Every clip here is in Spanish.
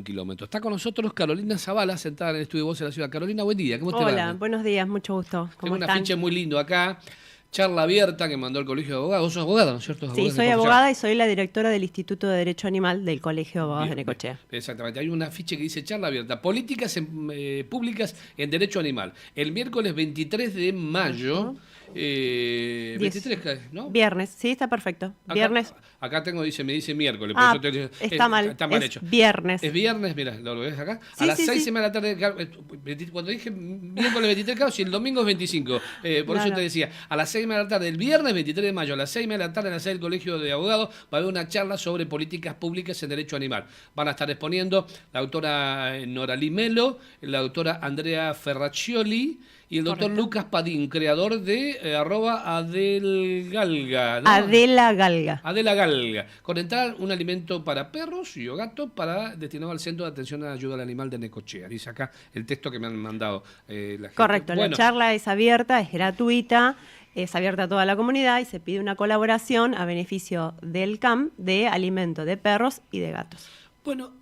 kilómetros. Está con nosotros Carolina Zavala, sentada en el estudio de Voz de la Ciudad. Carolina, buen día. ¿Cómo te va? Hola, buenos días, mucho gusto. Tengo un están? afiche muy lindo acá. Charla abierta que mandó el Colegio de Abogados. Vos sos abogada, ¿no es cierto? Sí, soy abogada y soy la directora del Instituto de Derecho Animal del Colegio de Abogados de Necochea. Exactamente. Hay un afiche que dice charla abierta. Políticas públicas en derecho animal. El miércoles 23 de mayo. 23, ¿no? Viernes, sí, está perfecto. Viernes. Acá tengo, me dice miércoles. Ah, por eso está mal hecho. Viernes. Es viernes, mira, ¿lo ves acá? Sí, a las 6 sí. de la tarde, cuando dije miércoles 23, claro, si el domingo es 25. Por eso te decía, a las 6 de la tarde, el viernes 23 de mayo, a las 6 de la tarde, en la sede del Colegio de Abogados, va a haber una charla sobre políticas públicas en derecho animal. Van a estar exponiendo la doctora Noralí Melo, la doctora Andrea Ferraccioli y el doctor Lucas Padín, creador de @Adelgalga, ¿no? Adela Galga. Adela Galga. Conectar un alimento para perros y o gatos destinado al Centro de Atención a Ayuda al Animal de Necochea. Dice acá el texto que me han mandado la gente. Correcto, la charla es abierta, es gratuita, es abierta a toda la comunidad y se pide una colaboración a beneficio del CAM de alimento de perros y de gatos. Bueno,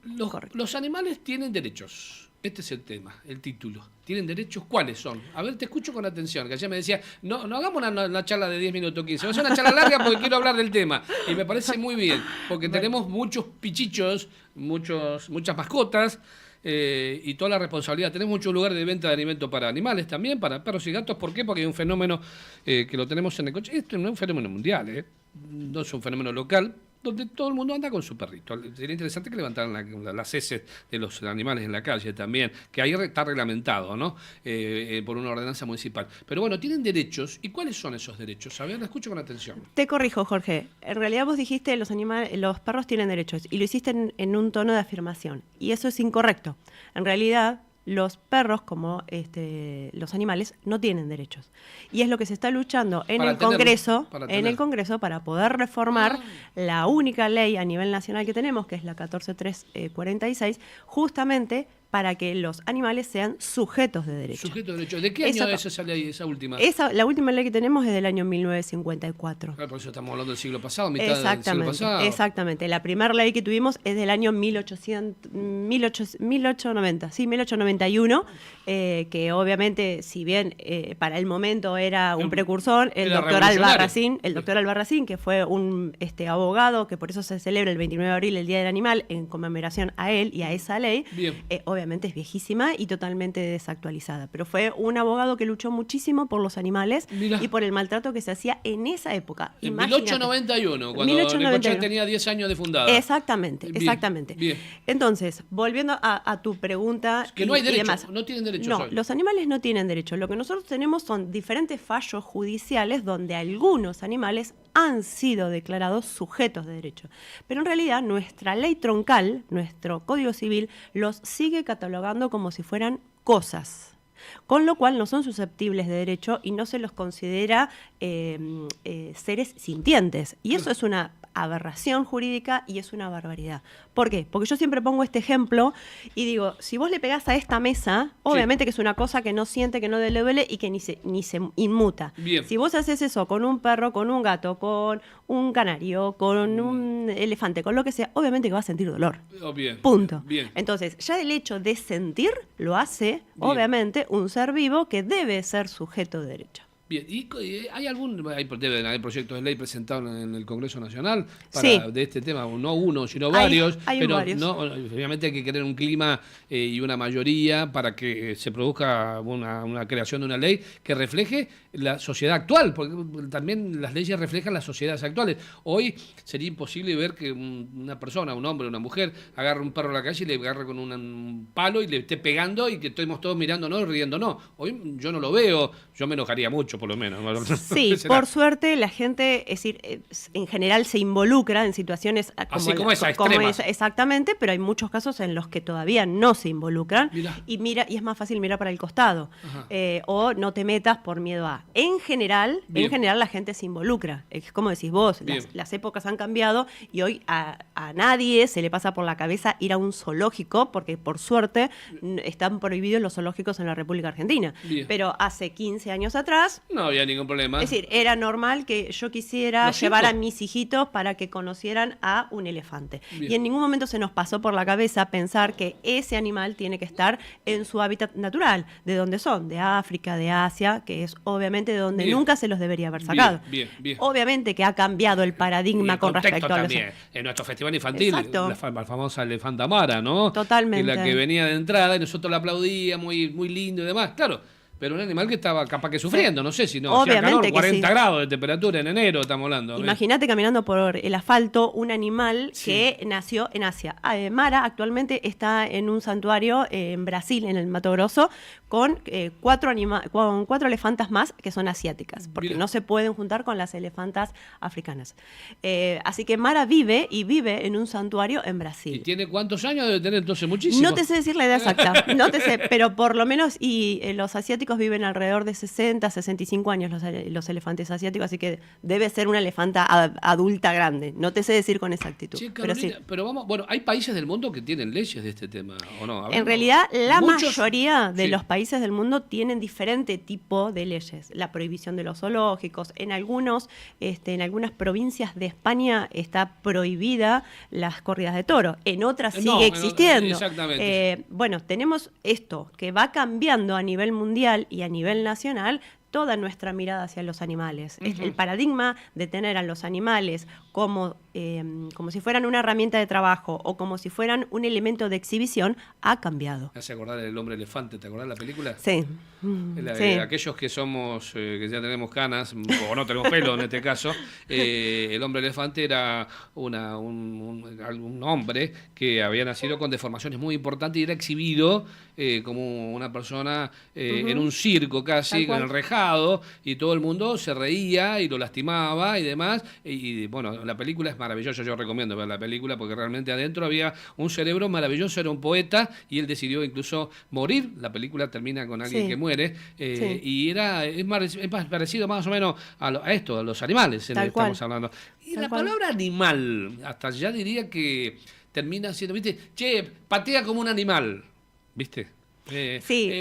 los animales tienen derechos. Este es el tema, el título. ¿Tienen derechos? ¿Cuáles son? A ver, te escucho con atención, que ayer me decía, no hagamos una charla de 10 minutos, 15. Va a ser una charla larga porque quiero hablar del tema. Y me parece muy bien, porque tenemos muchos pichichos, muchas mascotas, y toda la responsabilidad. Tenemos muchos lugares de venta de alimentos para animales también, para perros y gatos. ¿Por qué? Porque hay un fenómeno que lo tenemos en Necochea. Esto no es un fenómeno mundial, no es un fenómeno local, donde todo el mundo anda con su perrito. Sería interesante que levantaran las heces de los animales en la calle también, que ahí está reglamentado, ¿no? Por una ordenanza municipal. Pero bueno, tienen derechos. ¿Y cuáles son esos derechos? A ver, la escucho con atención. Te corrijo, Jorge. En realidad vos dijiste los perros tienen derechos y lo hiciste en un tono de afirmación. Y eso es incorrecto. En realidad, los perros, como los animales, no tienen derechos. Y es lo que se está luchando en el Congreso para poder reformar la única ley a nivel nacional que tenemos, que es la 14346, justamente para que los animales sean sujetos de derecho. Sujetos de derecho. ¿De qué año es esa ley, esa última? La última ley que tenemos es del año 1954. Claro, por eso estamos hablando del siglo pasado, mitad del siglo pasado. Exactamente. La primera ley que tuvimos es del año 1891, que obviamente, si bien para el momento era un precursor, el doctor Albarracín, que fue un abogado, que por eso se celebra el 29 de abril, el Día del Animal, en conmemoración a él y a esa ley. Obviamente es viejísima y totalmente desactualizada, pero fue un abogado que luchó muchísimo por los animales y por el maltrato que se hacía en esa época. En 1891, cuando Necochea tenía 10 años de fundada. Exactamente. Bien. Entonces, volviendo a tu pregunta. Que no hay derecho, demás. no tienen derechos. No, los animales no tienen derecho. Lo que nosotros tenemos son diferentes fallos judiciales donde algunos animales han sido declarados sujetos de derecho. Pero en realidad nuestra ley troncal, nuestro Código Civil, los sigue catalogando como si fueran cosas, con lo cual no son susceptibles de derecho y no se los considera seres sintientes. Y eso es una aberración jurídica y es una barbaridad. ¿Por qué? Porque yo siempre pongo este ejemplo y digo, si vos le pegás a esta mesa, obviamente que es una cosa que no siente, que no le duele y que ni se inmuta. Bien. Si vos haces eso con un perro, con un gato, con un canario, con un elefante, con lo que sea, obviamente que va a sentir dolor. Bien. Punto. Bien. Entonces, ya el hecho de sentir lo hace, obviamente, un ser vivo que debe ser sujeto de derecho. Bien, ¿y deben haber proyectos de ley presentados en el Congreso Nacional de este tema? No uno, sino varios. Hay varios. No, obviamente hay que tener un clima y una mayoría para que se produzca una creación de una ley que refleje la sociedad actual, porque también las leyes reflejan las sociedades actuales. Hoy sería imposible ver que una persona, un hombre, una mujer, agarre un perro a la calle y le agarre con un palo y le esté pegando y que estemos todos mirándonos y riéndonos. Hoy yo no lo veo, yo me enojaría mucho por lo menos. Sí, por suerte la gente, es decir, en general se involucra en situaciones como esa, extremas. Exactamente, pero hay muchos casos en los que todavía no se involucran y es más fácil mirar para el costado o no te metas por miedo a. En general la gente se involucra. Es como decís vos, las épocas han cambiado y hoy a nadie se le pasa por la cabeza ir a un zoológico, porque por suerte están prohibidos los zoológicos en la República Argentina. Pero hace 15 años atrás No había ningún problema. Es decir, era normal que yo quisiera llevar a mis hijitos para que conocieran a un elefante. Bien. Y en ningún momento se nos pasó por la cabeza pensar que ese animal tiene que estar en su hábitat natural, de donde son, de África, de Asia, que es obviamente de donde nunca se los debería haber sacado. Bien. Obviamente que ha cambiado el paradigma con respecto a los... En nuestro festival infantil, la famosa elefanta Mara, ¿no? Totalmente. Que la que venía de entrada y nosotros la aplaudíamos, muy lindo y demás. Claro. Pero un animal que estaba capaz que sufriendo, no sé si no. Obviamente calor, 40 grados de temperatura en enero, estamos hablando. Imagínate caminando por el asfalto un animal que nació en Asia. Mara actualmente está en un santuario en Brasil, en el Mato Grosso, con cuatro elefantas más que son asiáticas, porque no se pueden juntar con las elefantas africanas. Así que Mara vive en un santuario en Brasil. ¿Y tiene cuántos años? Debe tener entonces muchísimo. No te sé decir la edad exacta, pero por lo menos los asiáticos viven alrededor de 60, 65 años los elefantes asiáticos, así que debe ser una elefanta adulta grande. No te sé decir con exactitud. Sí, Carolina, pero vamos, bueno, hay países del mundo que tienen leyes de este tema, ¿o no? En realidad, la mayoría de los países del mundo tienen diferente tipo de leyes. La prohibición de los zoológicos. En algunas provincias de España está prohibida las corridas de toro. En otras sigue existiendo. Exactamente. Bueno, tenemos esto que va cambiando a nivel mundial y a nivel nacional toda nuestra mirada hacia los animales. El paradigma de tener a los animales como si fueran una herramienta de trabajo o como si fueran un elemento de exhibición ha cambiado. Me hace acordar El hombre elefante, ¿te acordás de la película? Sí. Aquellos que somos, que ya tenemos canas, o no tenemos pelo en este caso, el hombre elefante era un hombre que había nacido con deformaciones muy importantes y era exhibido como una persona en un circo casi, con el rejado, y todo el mundo se reía y lo lastimaba y demás. Y bueno, la película es maravillosa, yo recomiendo ver la película porque realmente adentro había un cerebro maravilloso, era un poeta y él decidió incluso morir. La película termina con alguien que muere y es más parecido más o menos a los animales en el que estamos hablando. Y la palabra animal, hasta ya diría que termina siendo, ¿viste? Che, patea como un animal, ¿viste?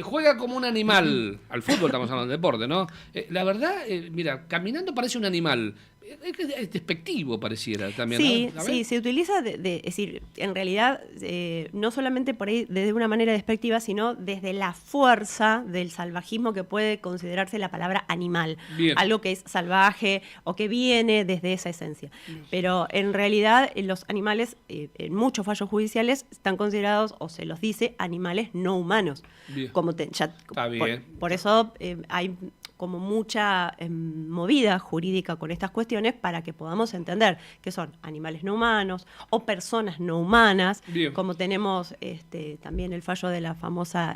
Juega como un animal. Al fútbol estamos hablando de deporte, ¿no? La verdad, mira, caminando parece un animal. Es despectivo, pareciera también. Sí, ¿no? sí, se utiliza, es decir, en realidad, no solamente por ahí desde una manera despectiva, sino desde la fuerza del salvajismo que puede considerarse la palabra animal. Bien. Algo que es salvaje o que viene desde esa esencia. Pero en realidad, los animales, en muchos fallos judiciales, están considerados, o se los dice, animales no humanos. Bien. Está bien. Por eso hay como mucha movida jurídica con estas cuestiones para que podamos entender que son animales no humanos o personas no humanas. Bien. Como tenemos también el fallo de la famosa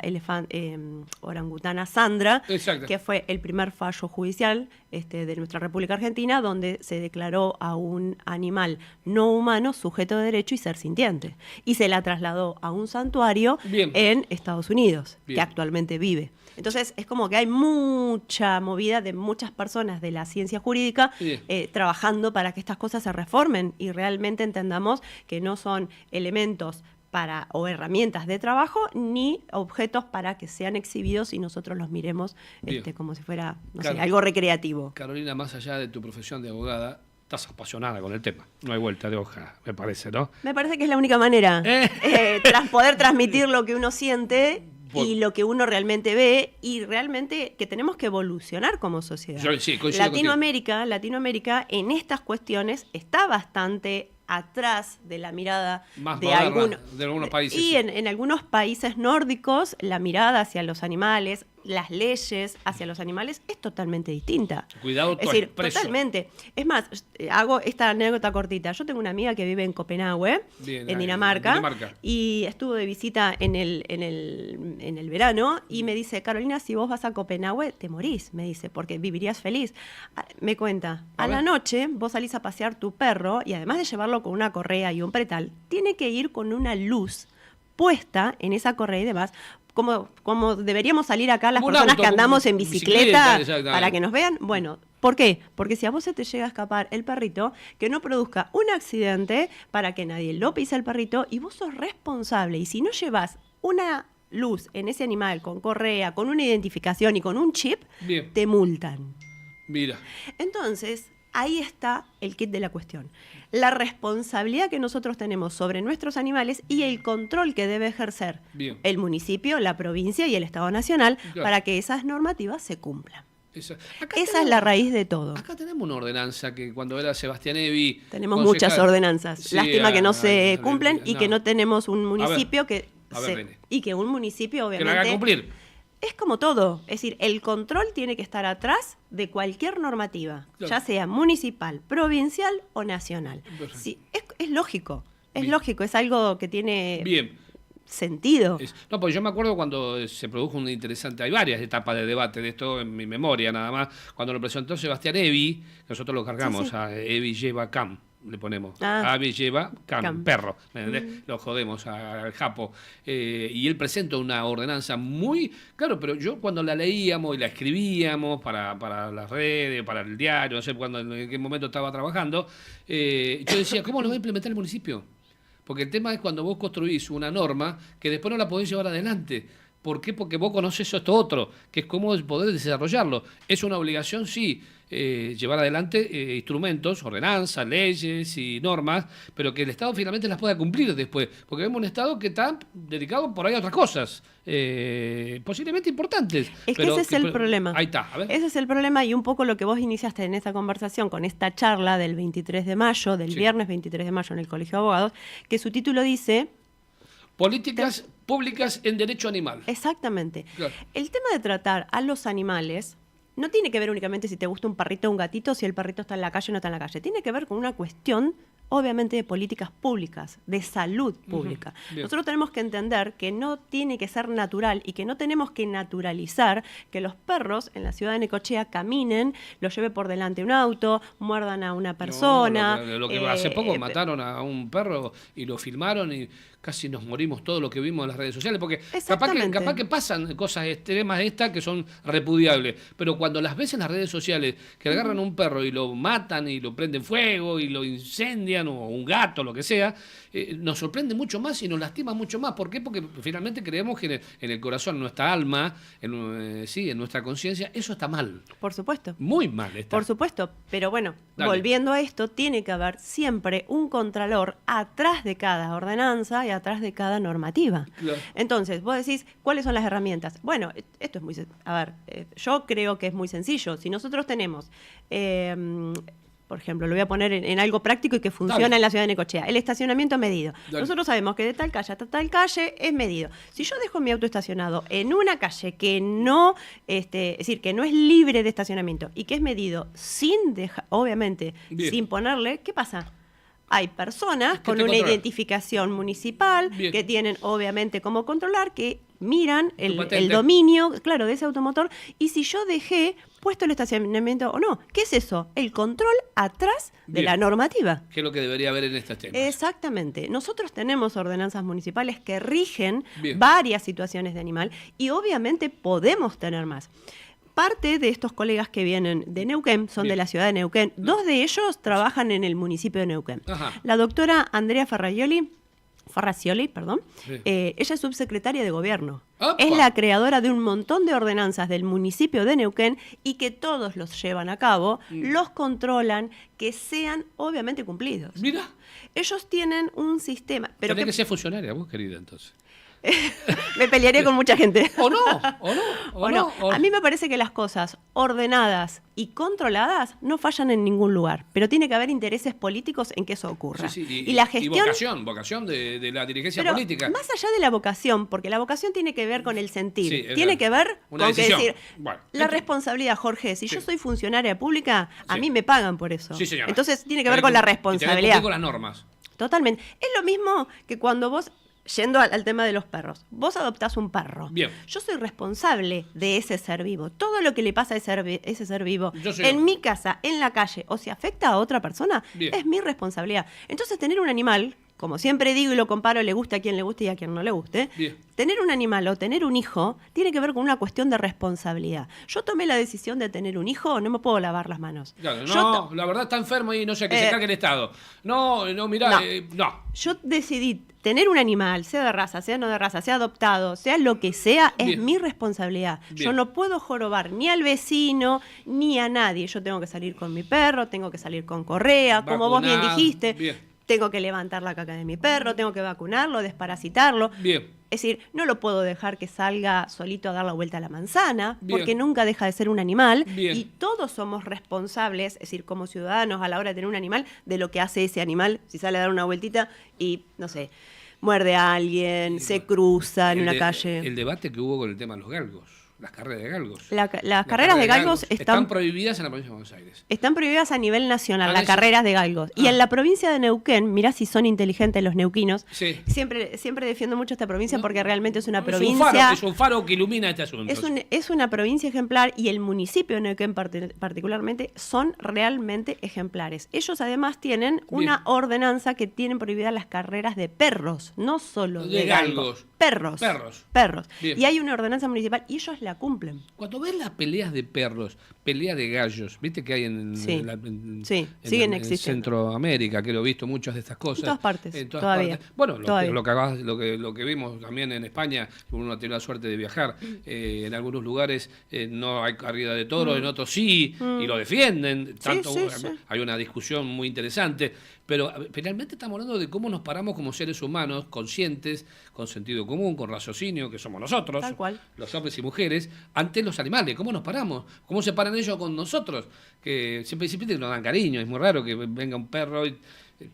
orangutana Sandra. Exacto. Que fue el primer fallo judicial de nuestra República Argentina donde se declaró a un animal no humano sujeto de derecho y ser sintiente. Y se la trasladó a un santuario en Estados Unidos, que actualmente vive. Entonces es como que hay mucha movida de muchas personas de la ciencia jurídica trabajando para que estas cosas se reformen y realmente entendamos que no son elementos o herramientas de trabajo ni objetos para que sean exhibidos y nosotros los miremos como si fuera algo recreativo. Carolina, más allá de tu profesión de abogada, estás apasionada con el tema. No hay vuelta de hoja, me parece, ¿no? Me parece que es la única manera. Poder transmitir lo que uno siente y lo que uno realmente ve y realmente que tenemos que evolucionar como sociedad. Latinoamérica en estas cuestiones está bastante atrás de la mirada de algunos países. Y en algunos países nórdicos la mirada hacia los animales, las leyes hacia los animales es totalmente distinta. Cuidado, es decir, totalmente. Es más, hago esta anécdota cortita. Yo tengo una amiga que vive en Copenhague, en Dinamarca, y estuvo de visita en el verano y me dice, Carolina, si vos vas a Copenhague te morís, me dice, porque vivirías feliz. Me cuenta, a la noche vos salís a pasear tu perro y además de llevarlo con una correa y un pretal, tiene que ir con una luz puesta en esa correa y demás, como deberíamos salir acá las personas que andamos en bicicleta para que nos vean. Bueno, ¿por qué? Porque si a vos se te llega a escapar el perrito, que no produzca un accidente para que nadie lo pise el perrito y vos sos responsable. Y si no llevas una luz en ese animal con correa, con una identificación y con un chip, te multan. Mira. Entonces, ahí está el kit de la cuestión. La responsabilidad que nosotros tenemos sobre nuestros animales y el control que debe ejercer Bien. el municipio, la provincia y el Estado Nacional Claro. para que esas normativas se cumplan. Esa Esa es la raíz de todo. Acá tenemos una ordenanza que cuando era Sebastián Evi... Tenemos concejal- muchas ordenanzas. Sí, Lástima que no se cumplen y no. que no tenemos un municipio a ver, René. y que un municipio Que lo obviamente haga cumplir. es como todo. Es decir, el control tiene que estar atrás de cualquier normativa, Claro. ya sea municipal, provincial o nacional. Perfecto. Sí, es lógico. Es Bien. lógico, es algo que tiene Bien. sentido. No, porque yo me acuerdo cuando se produjo un interesante, hay varias etapas de debate de esto en mi memoria nada más, cuando lo presentó Sebastián Evi, nosotros lo cargamos Sí. a Evi lleva Cam, le ponemos, Evi lleva Cam, Cam. perro, ¿me entendés? Lo jodemos al Japo, y él presenta una ordenanza muy, claro, pero yo cuando la leíamos y la escribíamos para las redes, para el diario, no sé en qué momento estaba trabajando, yo decía, ¿cómo lo va a implementar el municipio? Porque el tema es cuando vos construís una norma que después no la podés llevar adelante. ¿Por qué? Porque vos conocés esto otro, que es cómo poder desarrollarlo. Es una obligación, sí, llevar adelante instrumentos, ordenanzas, leyes y normas, pero que el Estado finalmente las pueda cumplir después. Porque vemos un Estado que está dedicado por ahí a otras cosas, posiblemente importantes. Es que ese es el problema. Ahí está, a ver. Ese es el problema y un poco lo que vos iniciaste en esta conversación con esta charla del 23 de mayo, del Sí. viernes 23 de mayo en el Colegio de Abogados, que su título dice... Políticas públicas en derecho animal. Exactamente. Claro. El tema de tratar a los animales no tiene que ver únicamente si te gusta un perrito o un gatito, si el perrito está en la calle o no está en la calle. Tiene que ver con una cuestión, obviamente, de políticas públicas, de salud pública. Bien. Nosotros tenemos que entender que no tiene que ser natural y que no tenemos que naturalizar que los perros en la ciudad de Necochea caminen, los lleve por delante un auto, muerdan a una persona. No, lo que hace poco mataron a un perro y lo filmaron y casi nos morimos todo lo que vimos en las redes sociales, porque Exactamente. capaz que pasan cosas extremas estas que son repudiables, pero cuando las ves en las redes sociales, que agarran a un perro y lo matan y lo prenden fuego y lo incendian, o un gato, lo que sea, nos sorprende mucho más y nos lastima mucho más. ¿Por qué? Porque finalmente creemos que en el corazón, en nuestra alma, en nuestra conciencia, eso está mal. Por supuesto. Muy mal está. Por supuesto, pero bueno, Dale. volviendo a esto, tiene que haber siempre un contralor atrás de cada ordenanza y atrás de cada normativa. Claro. Entonces, vos decís, ¿cuáles son las herramientas? Bueno, esto es muy... A ver, yo creo que es muy sencillo. Si nosotros tenemos... por ejemplo, lo voy a poner en algo práctico y que funciona Dale. en la ciudad de Necochea. El estacionamiento medido. Dale. Nosotros sabemos que de tal calle hasta tal calle es medido. Si yo dejo mi auto estacionado en una calle que no, es decir, que no es libre de estacionamiento y que es medido sin dejar, obviamente, Bien. sin ponerle, ¿qué pasa? Hay personas Que con te una controlan. identificación municipal Bien. que tienen obviamente cómo controlar, que miran el patente. dominio, claro, de ese automotor, y si yo dejé puesto el estacionamiento o no. ¿Qué es eso? El control atrás de Bien. la normativa. ¿Qué es lo que debería haber en estos temas? Exactamente. Nosotros tenemos ordenanzas municipales que rigen Bien. varias situaciones de animal y obviamente podemos tener más. Parte de estos colegas que vienen de Neuquén son Bien. de la ciudad de Neuquén. Dos de ellos trabajan en el municipio de Neuquén. Ajá. La doctora Andrea Farracioli, Sí. ella es subsecretaria de gobierno. ¡Apa! Es la creadora de un montón de ordenanzas del municipio de Neuquén y que todos los llevan a cabo, los controlan, que sean obviamente cumplidos. Mira, Ellos tienen un sistema, pero tenés que que ser funcionaria vos, querida, entonces. me pelearía con mucha gente. O no, o no, O no. A mí me parece que las cosas ordenadas y controladas no fallan en ningún lugar, pero tiene que haber intereses políticos en que eso ocurra. Sí, sí, y la gestión... vocación de la dirigencia pero política. más allá de la vocación, porque la vocación tiene que ver con el sentir, Sí, es tiene verdad. que ver Una con que decisión. decir, Bueno, la esto- responsabilidad, Jorge, si Sí. yo soy funcionaria pública, a Sí. mí me pagan por eso. Sí, señora. Entonces tiene que Tenés ver con la y tenés que cumplir responsabilidad. con las normas. Totalmente. Es lo mismo que cuando vos, yendo al tema de los perros, vos adoptás un perro. Bien. Yo soy responsable de ese ser vivo. Todo lo que le pasa a ese ser vivo Yo soy- en mi casa, en la calle, o si afecta a otra persona, Bien. es mi responsabilidad. Entonces, tener un animal como siempre digo y lo comparo, le guste a quien le guste y a quien no le guste, Bien. tener un animal o tener un hijo tiene que ver con una cuestión de responsabilidad. Yo tomé la decisión de tener un hijo, no me puedo lavar las manos. Claro, Yo no, la verdad está enfermo y no sé, que se cargue el Estado. No, mirá, No. no. Yo decidí tener un animal, sea de raza, sea no de raza, sea adoptado, sea lo que sea, es Bien. mi responsabilidad. Bien. Yo no puedo jorobar ni al vecino ni a nadie. Yo tengo que salir con mi perro, tengo que salir con correa, como vos bien Vacunado. dijiste. Bien. Tengo que levantar la caca de mi perro, tengo que vacunarlo, desparasitarlo. Bien. Es decir, no lo puedo dejar que salga solito a dar la vuelta a la manzana, Bien. porque nunca deja de ser un animal. Bien. Y todos somos responsables, es decir, como ciudadanos a la hora de tener un animal, de lo que hace ese animal, si sale a dar una vueltita y, no sé, muerde a alguien, se cruza en una calle. El debate que hubo con el tema de los galgos, las carreras de galgos. Las carreras de galgos están prohibidas en la provincia de Buenos Aires. están prohibidas a nivel nacional, Ah, las eso. carreras de galgos. Y en la provincia de Neuquén, mirá si son inteligentes los neuquinos, Sí. siempre defiendo mucho esta provincia porque realmente es una Es provincia... un faro que ilumina este asunto. Es una provincia ejemplar y el municipio de Neuquén particularmente son realmente ejemplares. Ellos además tienen una ordenanza que tienen prohibidas las carreras de perros, no solo de galgos. Perros. Bien. Y hay una ordenanza municipal y ellos la cumplen. Cuando ves las peleas de perros, peleas de gallos, viste que hay Sí. en Siguen en existiendo. Centroamérica, que lo he visto muchas de estas cosas. En todas partes, En todas todavía. partes. Bueno, Todavía. lo que vimos también en España, uno ha tenido la suerte de viajar, en algunos lugares no hay corrida de toros, en otros sí, y lo defienden. Tanto, sí. Hay una discusión muy interesante. Pero finalmente estamos hablando de cómo nos paramos como seres humanos, conscientes, con sentido común, con raciocinio, que somos nosotros, Tal cual. los hombres y mujeres, ante los animales. ¿Cómo nos paramos? ¿Cómo se paran ellos con nosotros? Que siempre nos dan cariño. Es muy raro que venga un perro y...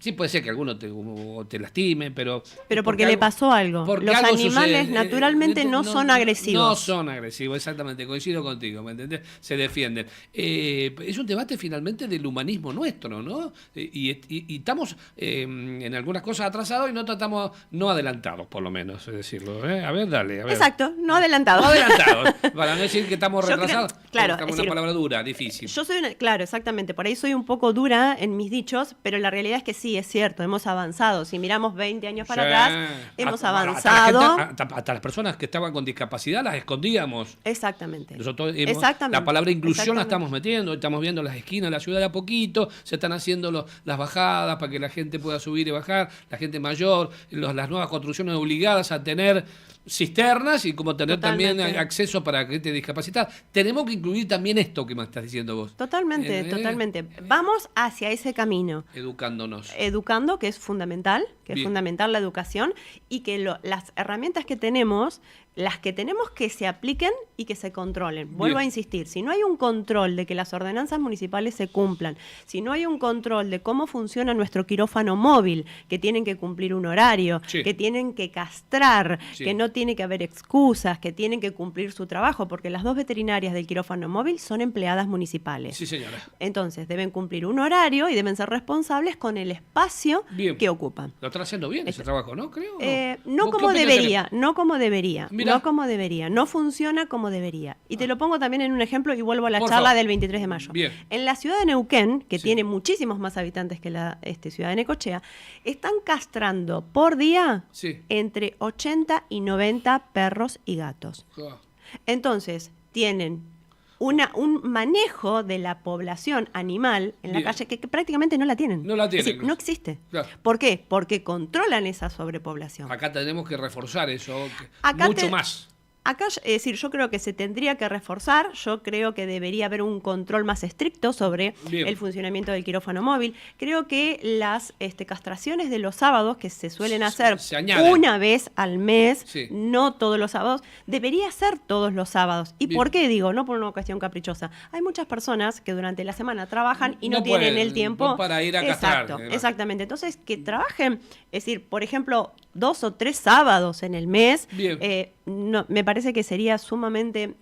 Sí puede ser que alguno te lastime, pero... Pero porque le pasó algo. porque Los algo animales sucede. naturalmente no son agresivos. No son agresivos, exactamente, coincido contigo, ¿me entendés? Se defienden. Es un debate finalmente del humanismo nuestro, ¿no? Y estamos en algunas cosas atrasados y no tratamos, no adelantados, por lo menos, es decirlo. A ver, dale, a ver. Exacto, no adelantado. No adelantados, para no decir que estamos Yo creo- retrasados. claro, Estamos es una decir, palabra dura, difícil. Yo soy claro, exactamente. Por ahí soy un poco dura en mis dichos, pero la realidad es que sí, es cierto, hemos avanzado. Si miramos 20 años para Sí. atrás, hemos Hasta avanzado. hasta las personas que estaban con discapacidad las escondíamos. Exactamente. Nosotros Exactamente. la palabra inclusión la Exactamente. estamos metiendo, estamos viendo las esquinas de la ciudad de a poquito, se están haciendo las bajadas para que la gente pueda subir y bajar, la gente mayor, las nuevas construcciones obligadas a tener cisternas y como tener Totalmente. también acceso para gente discapacitada. Tenemos que incluir también esto que me estás diciendo vos. Totalmente, totalmente. Vamos hacia ese camino. Educándonos. Educando, que es fundamental, Bien. fundamental la educación, y que las herramientas que tenemos, las que tenemos que se apliquen y que se controlen. Vuelvo Bien. a insistir, si no hay un control de que las ordenanzas municipales se cumplan, si no hay un control de cómo funciona nuestro quirófano móvil, que tienen que cumplir un horario, Sí. que tienen que castrar, Sí. que no tiene que haber excusas, que tienen que cumplir su trabajo, porque las dos veterinarias del quirófano móvil son empleadas municipales. Sí, señora. Entonces, deben cumplir un horario y deben ser responsables con el espacio Bien. que ocupan. Lo están haciendo bien ese trabajo, ¿no? Creo. No ¿Vos qué como opinión debería, no como debería, Mirá. no como debería, no funciona como debería. Y te lo pongo también en un ejemplo y vuelvo a la Por charla favor. del 23 de mayo. Bien. En la ciudad de Neuquén, que Sí. tiene muchísimos más habitantes que la ciudad de Necochea, están castrando por día Sí. entre 80 y 90 perros y gatos. Ah, Entonces, tienen un manejo de la población animal en la Bien. calle que prácticamente no la tienen. No la Es tienen. decir, no existe. Claro. ¿Por qué? Porque controlan esa sobrepoblación. Acá tenemos que reforzar eso Acá mucho te- más. Acá, es decir, yo creo que se tendría que reforzar, yo creo que debería haber un control más estricto sobre Bien. el funcionamiento del quirófano móvil. Creo que las castraciones de los sábados, que se suelen hacer se añaden. una vez al mes, Sí. no todos los sábados, debería ser todos los sábados. ¿Y Bien. por qué digo? No por una cuestión caprichosa. Hay muchas personas que durante la semana trabajan y no, No tienen pueden, el tiempo no para ir a castrar, Exacto, ¿verdad? exactamente. Entonces, que trabajen, es decir, por ejemplo, 2 o 3 sábados en el mes, Bien. no, me parece que sería sumamente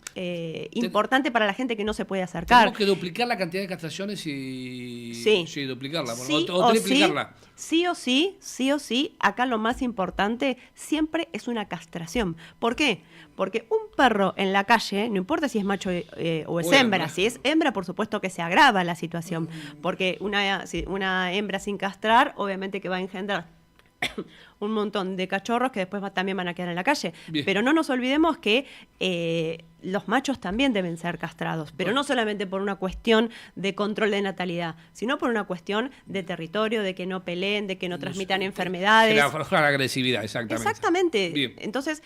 importante para la gente que no se puede acercar. Tenemos que duplicar la cantidad de castraciones y... Sí. duplicarla. Sí o triplicarla. sí o sí, acá lo más importante siempre es una castración. ¿Por qué? Porque un perro en la calle, no importa si es macho o es O hembra, hembra. si es hembra, por supuesto que se agrava la situación, porque una hembra sin castrar, obviamente que va a engendrar un montón de cachorros que después también van a quedar en la calle. Bien. Pero no nos olvidemos que los machos también deben ser castrados, pero Bueno. no solamente por una cuestión de control de natalidad, sino por una cuestión de territorio, de que no peleen, de que no transmitan enfermedades. La agresividad, exactamente. Exactamente. Bien. Entonces,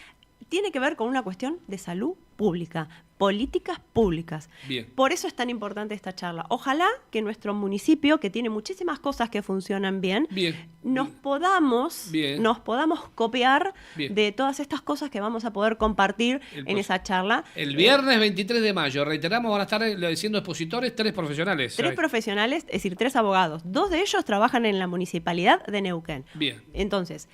tiene que ver con una cuestión de salud pública, políticas públicas. Bien. Por eso es tan importante esta charla. Ojalá que nuestro municipio, que tiene muchísimas cosas que funcionan bien, Bien. nos podamos copiar Bien. de todas estas cosas que vamos a poder compartir en esa charla. El viernes 23 de mayo, reiteramos, van a estar siendo expositores 3 profesionales. 3 profesionales, es decir, 3 abogados. 2 de ellos trabajan en la municipalidad de Neuquén. Bien. Entonces,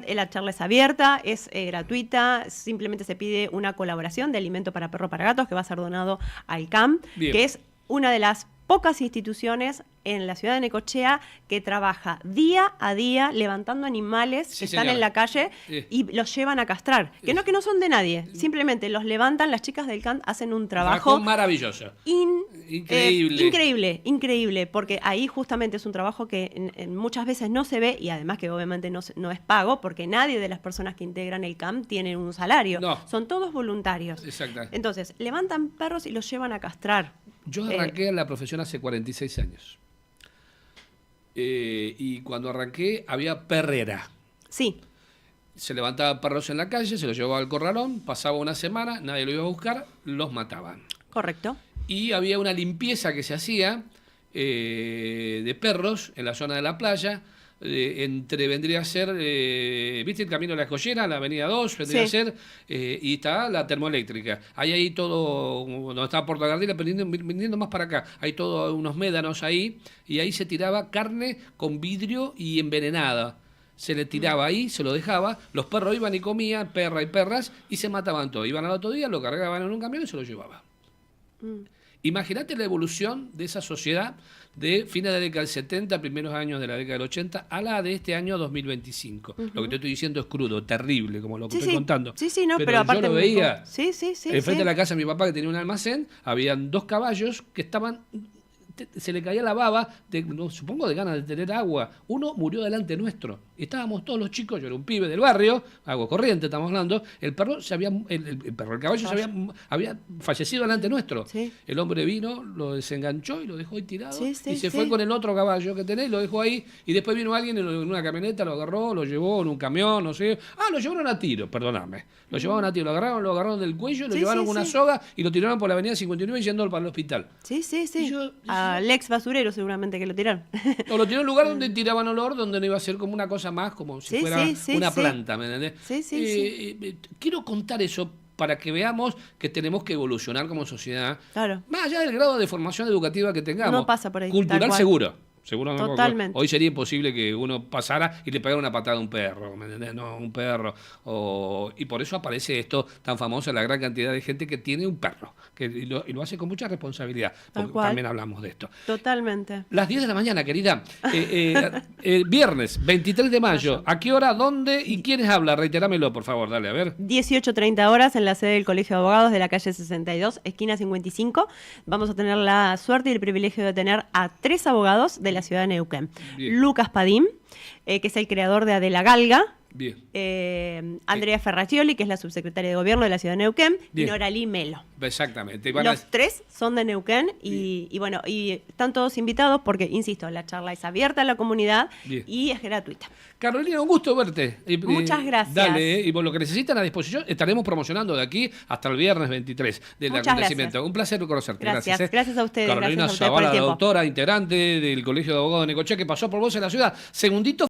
la charla es abierta, es gratuita, simplemente se pide una colaboración de alimento para perro para gatos que va a ser donado al CAM, Bien. que es una de las pocas instituciones en la ciudad de Necochea que trabaja día a día levantando animales Sí, que están señora. en la calle y los llevan a castrar. Que no son de nadie, simplemente los levantan, las chicas del CAM hacen un trabajo maravilloso. increíble, porque ahí justamente es un trabajo que muchas veces no se ve y además que obviamente no es pago, porque nadie de las personas que integran el CAM tiene un salario. No. Son todos voluntarios. Exactamente. Entonces, levantan perros y los llevan a castrar. Yo arranqué en la profesión hace 46 años. Y cuando arranqué había perrera. Sí, Se levantaban perros en la calle, se los llevaba al corralón, pasaba una semana, nadie lo iba a buscar, los mataban. correcto. Y había una limpieza que se hacía de perros en la zona de la playa, vendría a ser, ¿viste el camino de la Escollera, la avenida 2? Vendría Sí. a ser, y está la termoeléctrica. Hay ahí todo, donde está Puerto Gardela, viniendo más para acá, hay todos unos médanos ahí, y ahí se tiraba carne con vidrio y envenenada. Se le tiraba ahí, se lo dejaba, los perros iban y comían, perra y perras, y se mataban todos. Iban al otro día, lo cargaban en un camión y se lo llevaban. Imagínate la evolución de esa sociedad de fines de la década del 70, primeros años de la década del 80, a la de este año 2025. Lo que te estoy diciendo es crudo, terrible, como lo que estoy contando. Sí, no, pero aparte... yo lo veía. Sí. Enfrente de la casa de mi papá, que tenía un almacén, habían 2 caballos que estaban... Se le caía la baba, supongo de ganas de tener agua. Uno murió delante nuestro. Estábamos todos los chicos, yo era un pibe del barrio, agua corriente estamos hablando, el perro el caballo había fallecido delante nuestro. Sí. El hombre vino, lo desenganchó y lo dejó ahí tirado. Sí, Y se sí. fue con el otro caballo que tenés, lo dejó ahí. Y después vino alguien en una camioneta, lo agarró, lo llevó en un camión, no sé. Lo llevaron a tiro, perdóname. Lo llevaron a tiro, lo agarraron del cuello, lo Sí, llevaron sí, con una sí. soga y lo tiraron por la avenida 59 yendo para el hospital. Sí. Y yo- Al ex basurero seguramente que lo tiraron. O lo tiró en un lugar donde tiraban olor, donde no iba a ser como una cosa más, como si Sí, fuera sí, una sí. planta, ¿me entendés? Sí. Quiero contar eso para que veamos que tenemos que evolucionar como sociedad. Claro. Más allá del grado de formación educativa que tengamos. No pasa por ahí, tal Cultural cual. seguro. Seguro no, Totalmente. hoy sería imposible que uno pasara y le pegara una patada a un perro, ¿me entendés? No, un perro. Y por eso aparece esto tan famoso, la gran cantidad de gente que tiene un perro, y lo hace con mucha responsabilidad, Tal porque cual. también hablamos de esto. Totalmente. Las 10 de la mañana, querida. Viernes, 23 de mayo. ¿A qué hora, dónde y quiénes habla? Reiterámelo, por favor, dale, a ver. 18:30 horas en la sede del Colegio de Abogados de la calle 62, esquina 55. Vamos a tener la suerte y el privilegio de tener a 3 abogados de la ciudad de Neuquén. Bien. Lucas Padín, que es el creador de Adela Galga. Bien. Andrea Ferraccioli, que es la subsecretaria de Gobierno de la ciudad de Neuquén. Bien. Y Noralí Melo. Exactamente. Los 3 son de Neuquén y bueno, y están todos invitados porque, insisto, la charla es abierta a la comunidad Bien. y es gratuita. Carolina, un gusto verte. Muchas gracias. Dale, y por lo que necesitan a disposición, estaremos promocionando de aquí hasta el viernes 23 del Muchas acontecimiento. gracias. Un placer conocerte. Gracias. Gracias a ustedes. Carolina Gracias a ustedes por el Zavala, tiempo. doctora, integrante del Colegio de Abogados de Necochea, que pasó por vos en la ciudad. Segundito.